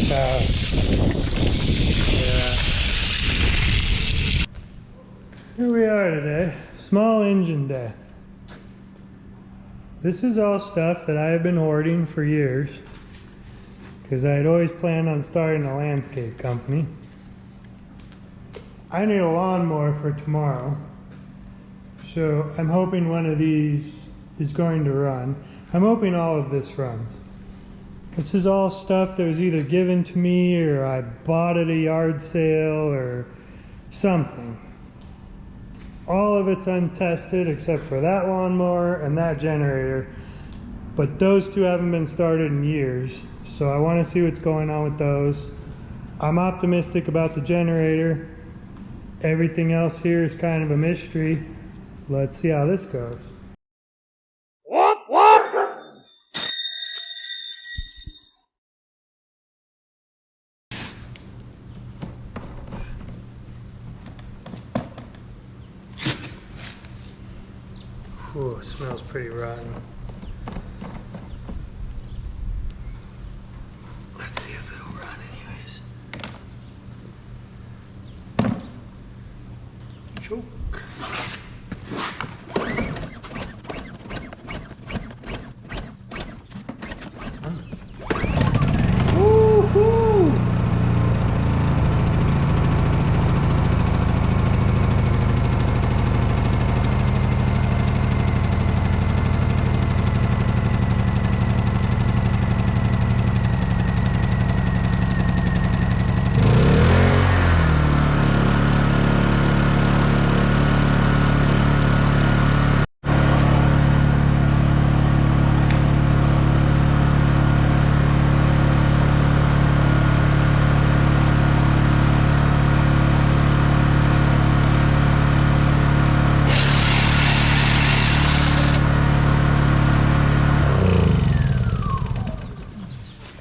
house. Yeah. Here we are today. Small engine day. This is all stuff that I have been hoarding for years because I had always planned on starting a landscape company. I need a lawnmower for tomorrow, so I'm hoping one of these is going to run. I'm hoping all of this runs. This is all stuff that was either given to me or I bought at a yard sale or something. All of it's untested except for that lawnmower and that generator, but those two haven't been started in years, so I want to see what's going on with those. I'm optimistic about the generator. Everything else here is kind of a mystery. Let's see how this goes. Ooh, smells pretty rotten. Let's see if it'll run anyways. Choke. Woo-hoo!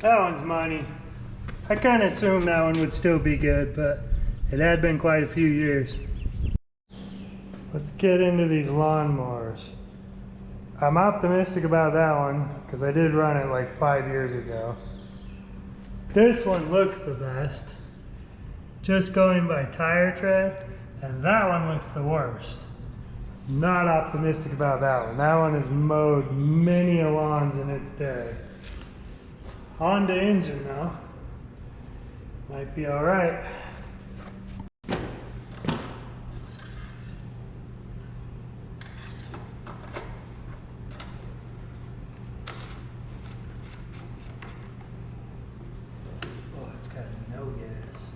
That one's money. I kind of assumed that one would still be good, but it had been quite a few years. Let's get into these lawnmowers. I'm optimistic about that one because I did run it like 5 years ago. This one looks the best, just going by tire tread, and that one looks the worst. Not optimistic about that one. That one has mowed many a lawns in its day. Honda engine though. Might be alright. Oh, it's got no gas.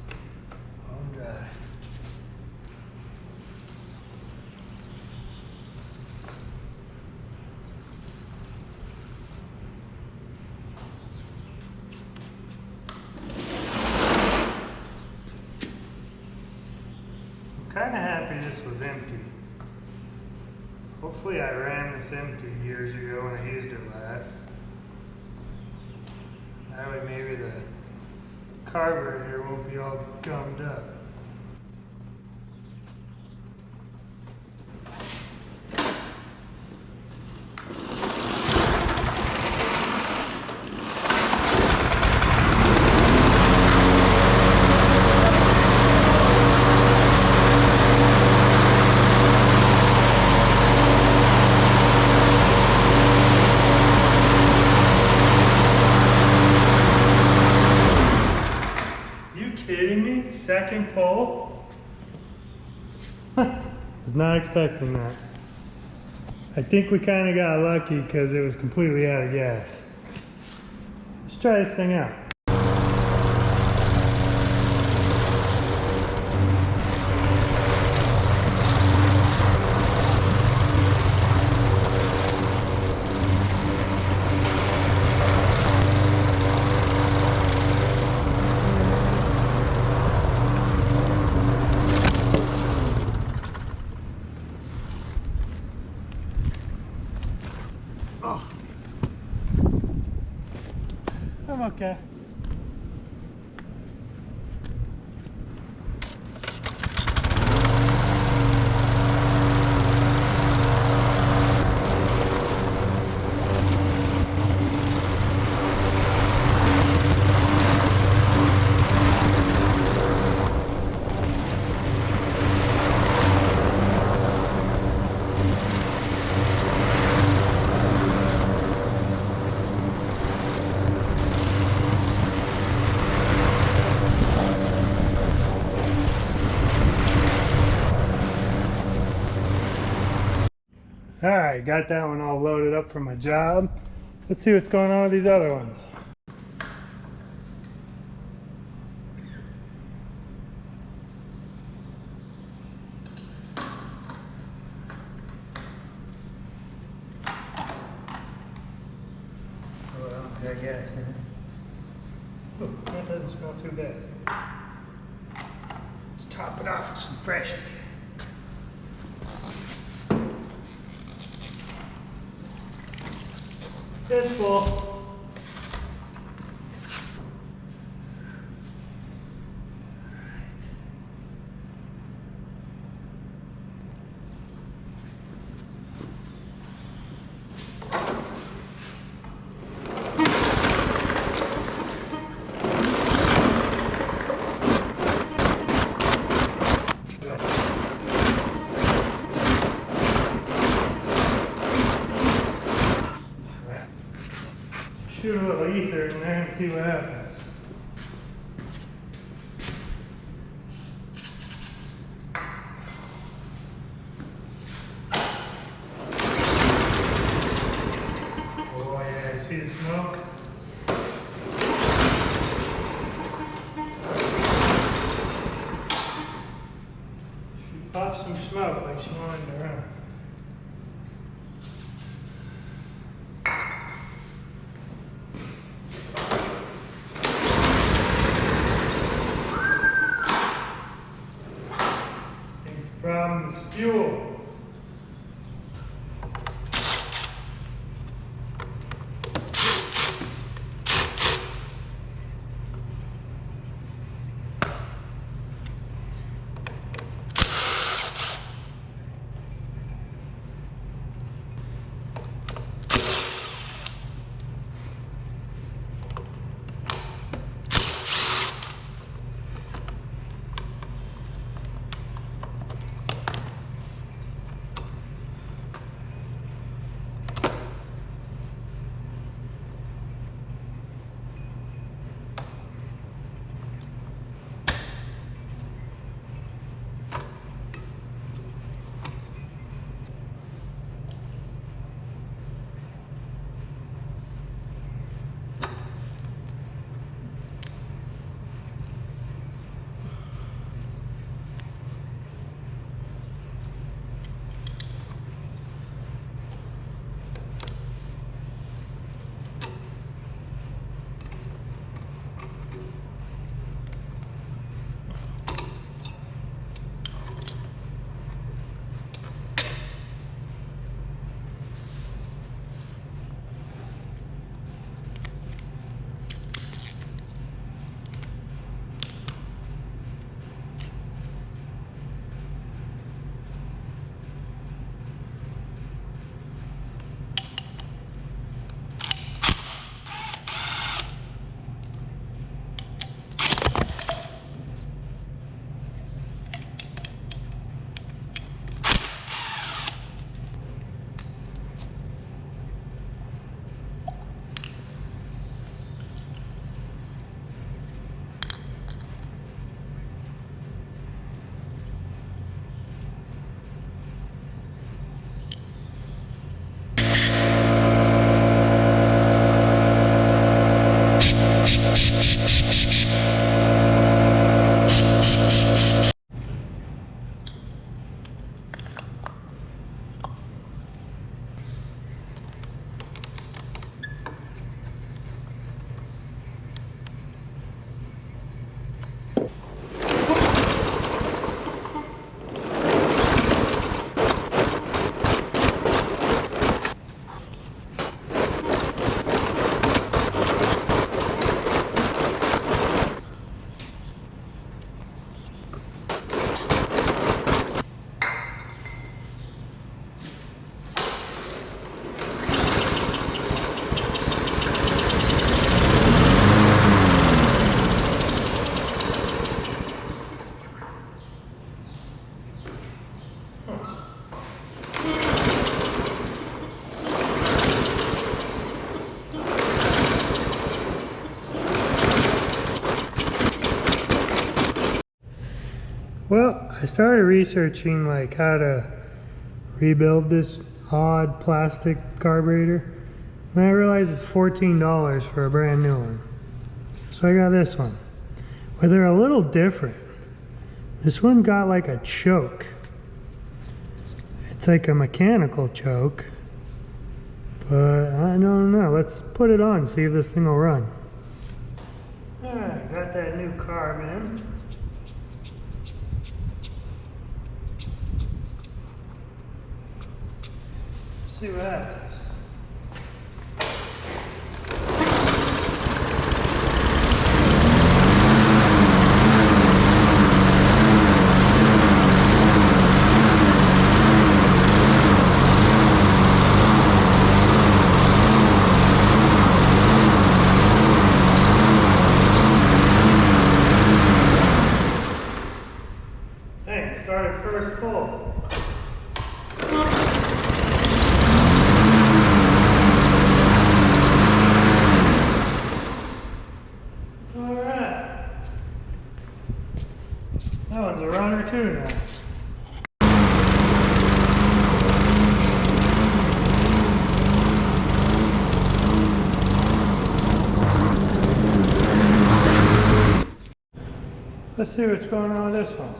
Bone dry. Kind of happy this was empty. Hopefully I ran this empty years ago when I used it last. That way maybe the carburetor won't be all gummed up. Kidding me? Second pull? Was not expecting that. I think we kind of got lucky because it was completely out of gas. Let's try this thing out. Oh. I'm okay. Alright, got that one all loaded up for my job. Let's see what's going on with these other ones. Well, I guess. Ooh, that doesn't smell too bad. Let's top it off with some fresh. It's full. Shoot a little ether in there and see what happens. Oh yeah, you see the smoke? She popped some smoke like she wanted to run. Problem is fuel. Well, I started researching like how to rebuild this odd plastic carburetor. And I realized it's $14 for a brand new one. So I got this one. But they're a little different. This one got like a choke. It's like a mechanical choke. But I don't know. Let's put it on, see if this thing will run. Alright, got that new carb in. See what happens. Hey, started first pull. That one's a runner too now. Let's see what's going on with this one.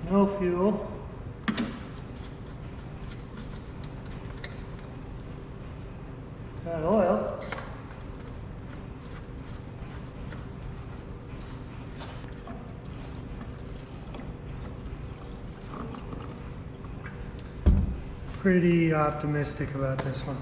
No fuel. Got oil. Pretty optimistic about this one.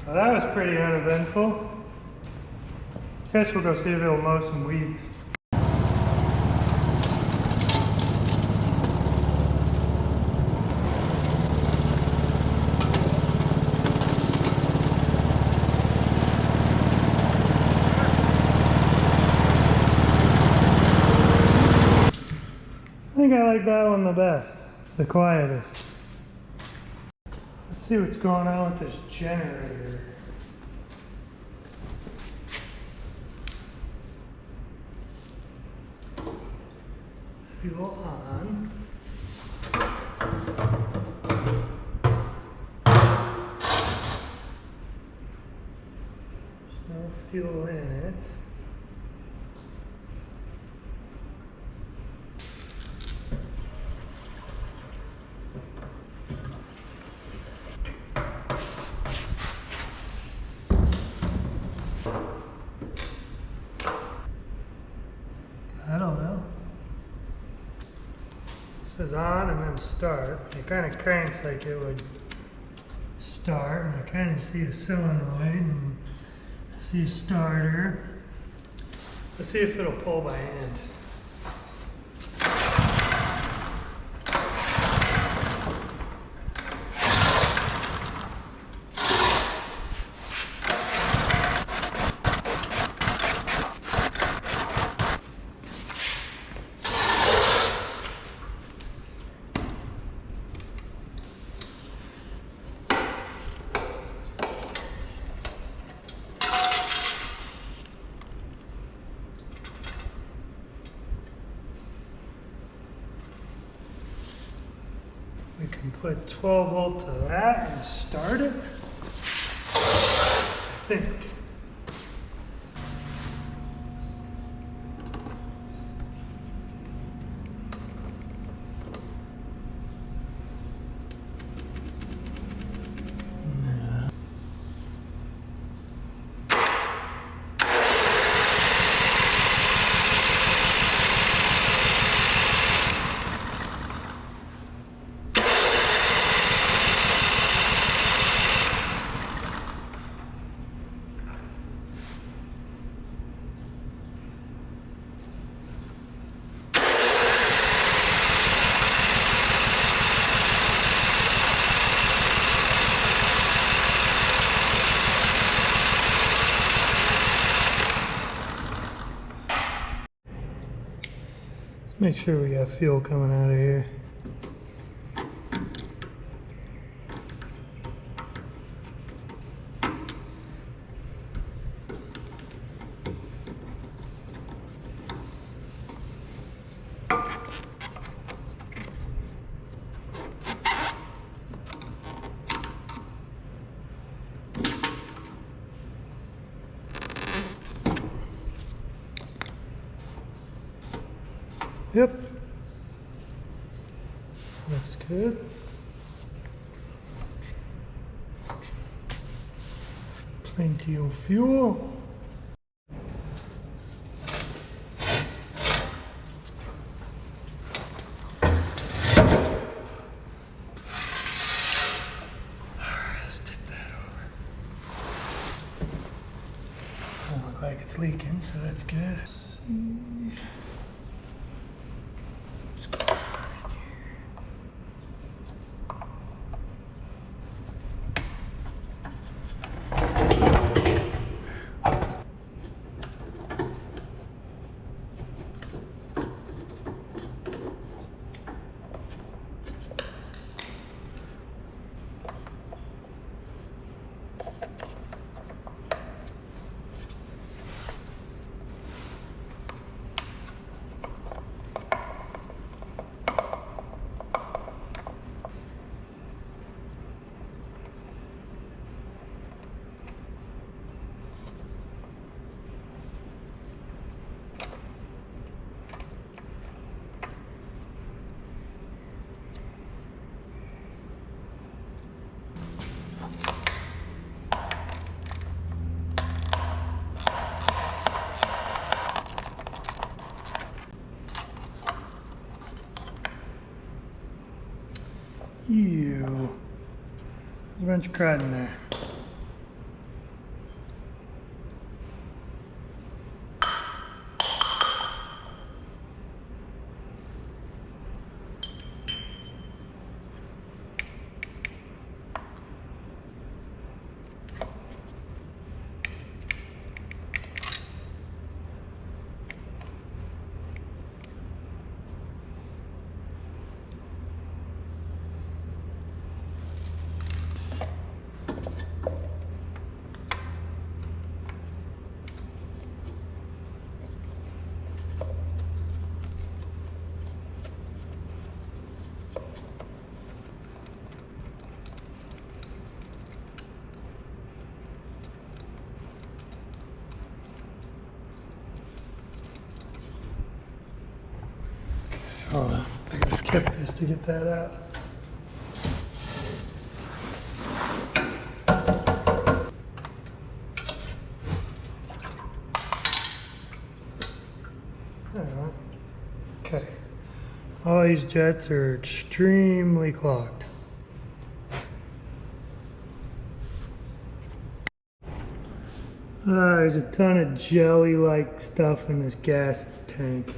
Well, that was pretty uneventful. Guess we'll go see if it'll mow some weeds. I think I like that one the best. It's the quietest. Let's see what's going on with this generator. Fuel on. There's no fuel in it. I don't know. It says on and then start. It kind of cranks like it would start, and I kind of see a solenoid and I see a starter. Let's see if it'll pull by hand. We can put 12 volt to that and start it. I think. Make sure we got fuel coming out of here. Yep. Looks good. Plenty of fuel. Let's tip that over. Doesn't look like it's leaking, so that's good. Ew. There's a bunch of crud in there. Hold on, I gotta tip this to get that out. Alright. Okay. All these jets are extremely clogged. There's a ton of jelly-like stuff in this gas tank.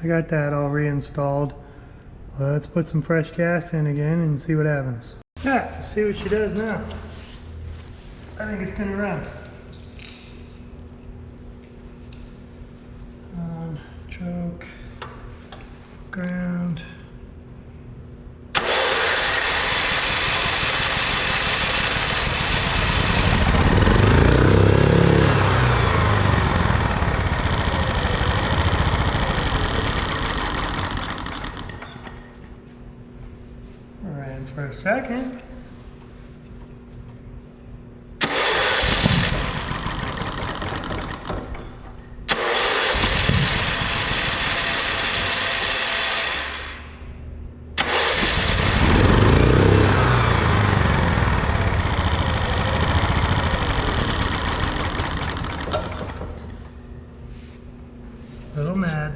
I got that all reinstalled. Let's put some fresh gas in again and see what happens. Yeah, let's see what she does now. I think it's gonna run. On, choke, ground. Ran for a second. A little mad.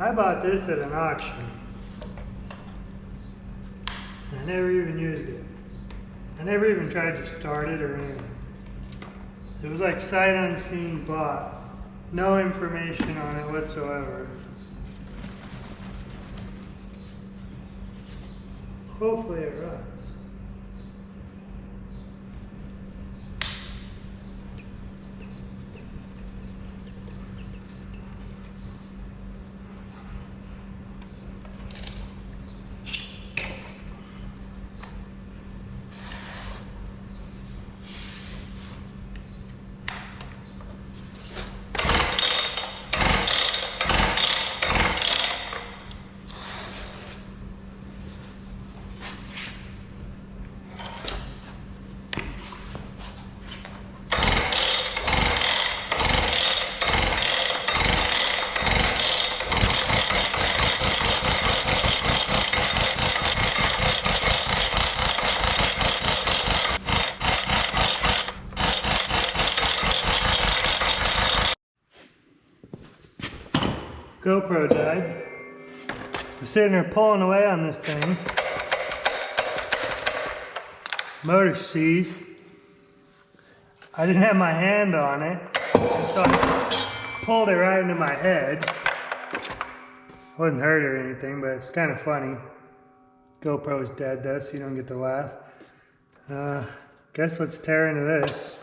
I bought this at an auction. I never even used it. I never even tried to start it or anything. It was like sight unseen bought. No information on it whatsoever. Hopefully it runs. GoPro died. We're sitting there pulling away on this thing. Motor seized. I didn't have my hand on it, and so I just pulled it right into my head. I wasn't hurt or anything, but it's kind of funny. GoPro's dead though, so you don't get to laugh. Guess let's tear into this.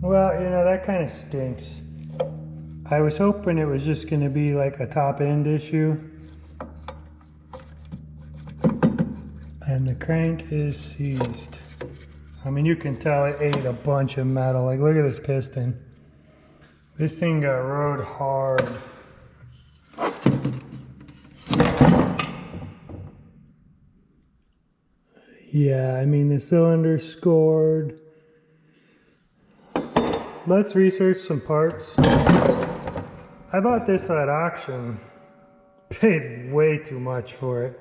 Well, you know, that kind of stinks. I was hoping it was just going to be like a top end issue. And the crank is seized. I mean, you can tell it ate a bunch of metal. Like, look at this piston. This thing got rode hard. Yeah, I mean, the cylinder's scored. Let's research some parts. I bought this at auction. Paid way too much for it.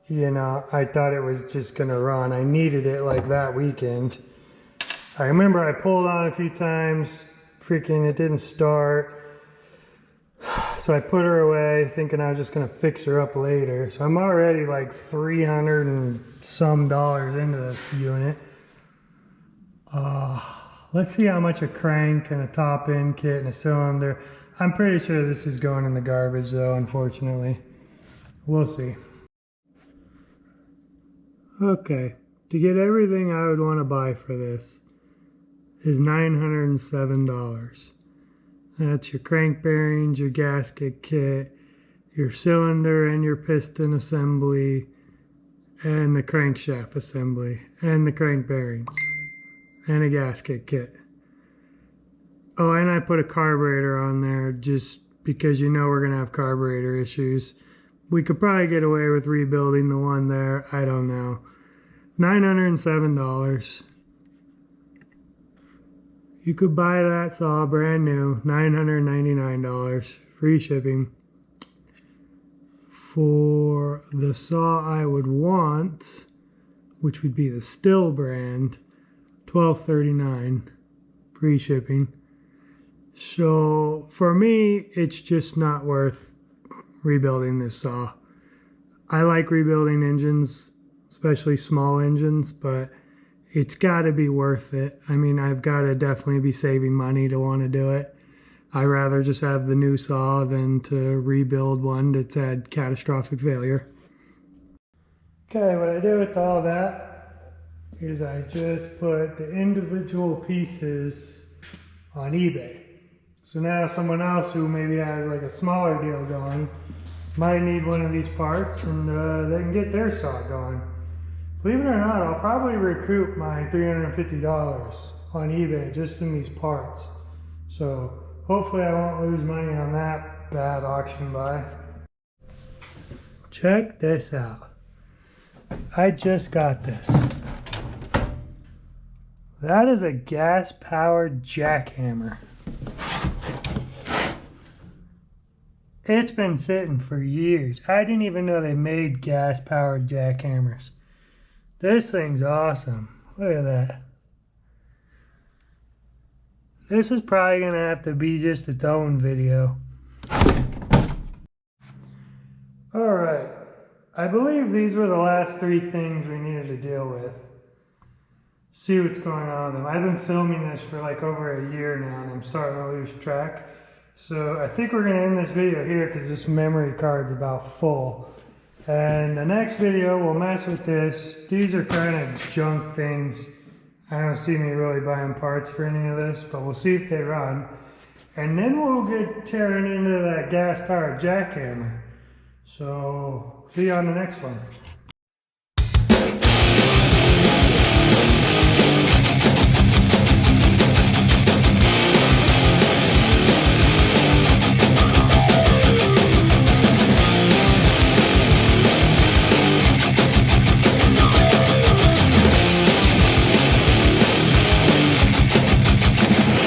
You know, I thought it was just gonna run. I needed it like that weekend. I remember I pulled on a few times, freaking it didn't start. So I put her away thinking I was just gonna fix her up later. So I'm already like $300 and some into this unit. Let's see how much a crank and a top end kit and a cylinder. I'm pretty sure this is going in the garbage though, unfortunately. We'll see. Okay, to get everything I would want to buy for this is $907. That's your crank bearings, your gasket kit, your cylinder and your piston assembly, and the crankshaft assembly, and the crank bearings, and a gasket kit. Oh, and I put a carburetor on there just because you know we're going to have carburetor issues. We could probably get away with rebuilding the one there. I don't know. $907. You could buy that saw brand new. $999. Free shipping. For the saw I would want, which would be the Stihl brand, $12.39. Free shipping. So for me, it's just not worth rebuilding this saw. I like rebuilding engines, especially small engines, but it's got to be worth it. I mean, I've got to definitely be saving money to want to do it. I'd rather just have the new saw than to rebuild one that's had catastrophic failure. Okay, what I do with all that is I just put the individual pieces on eBay. So now someone else who maybe has like a smaller deal going might need one of these parts, and they can get their saw going. Believe it or not, I'll probably recoup my $350 on eBay just in these parts. So hopefully I won't lose money on that bad auction buy. Check this out. I just got this. That is a gas-powered jackhammer. It's been sitting for years. I didn't even know they made gas-powered jackhammers. This thing's awesome. Look at that. This is probably going to have to be just its own video. Alright. I believe these were the last three things we needed to deal with. See what's going on with them. I've been filming this for like over a year now and I'm starting to lose track. So I think we're going to end this video here because this memory card's about full. And the next video we'll mess with this. These are kind of junk things. I don't see me really buying parts for any of this, but we'll see if they run. And then we'll get tearing into that gas-powered jackhammer. So see you on the next one.